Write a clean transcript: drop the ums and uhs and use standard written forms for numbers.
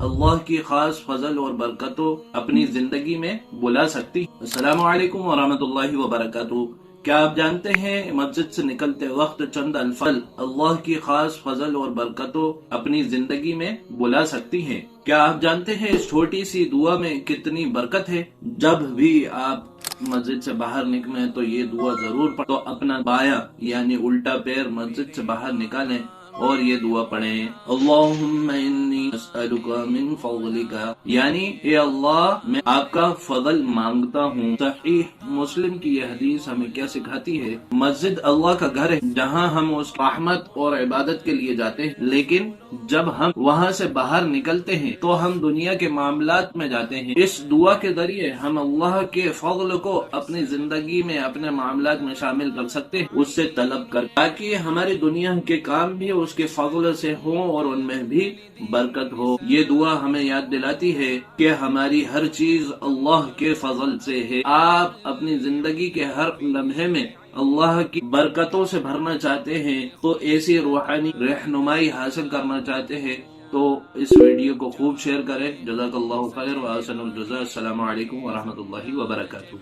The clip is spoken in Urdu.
اللہ کی خاص فضل اور برکتوں اپنی زندگی میں بلا سکتی ہے۔ السلام علیکم ورحمۃ اللہ وبرکاتہ۔ کیا آپ جانتے ہیں مسجد سے نکلتے وقت چند الفاظ اللہ کی خاص فضل اور برکتوں اپنی زندگی میں بلا سکتی ہیں؟ کیا آپ جانتے ہیں اس چھوٹی سی دعا میں کتنی برکت ہے؟ جب بھی آپ مسجد سے باہر نکلیں تو یہ دعا ضرور پڑھیں۔ تو اپنا بایاں یعنی الٹا پیر مسجد سے باہر نکالیں اور یہ دعا پڑھیں، اللہم انی اسألک من فضلک، یعنی اے اللہ میں آپ کا فضل مانگتا ہوں۔ صحیح مسلم کی یہ حدیث ہمیں کیا سکھاتی ہے؟ مسجد اللہ کا گھر ہے جہاں ہم اس رحمت اور عبادت کے لیے جاتے ہیں، لیکن جب ہم وہاں سے باہر نکلتے ہیں تو ہم دنیا کے معاملات میں جاتے ہیں۔ اس دعا کے ذریعے ہم اللہ کے فضل کو اپنی زندگی میں اپنے معاملات میں شامل کر سکتے ہیں، اس سے طلب کر، تاکہ ہماری دنیا کے کام بھی اس کے فضل سے ہوں اور ان میں بھی برکت ہو۔ یہ دعا ہمیں یاد دلاتی ہے کہ ہماری ہر چیز اللہ کے فضل سے ہے۔ آپ اپنی زندگی کے ہر لمحے میں اللہ کی برکتوں سے بھرنا چاہتے ہیں تو ایسی روحانی رہنمائی حاصل کرنا چاہتے ہیں تو اس ویڈیو کو خوب شیئر کریں۔ جزاک اللہ خیر و احسن الجزاء۔ السلام علیکم ورحمۃ اللہ وبرکاتہ۔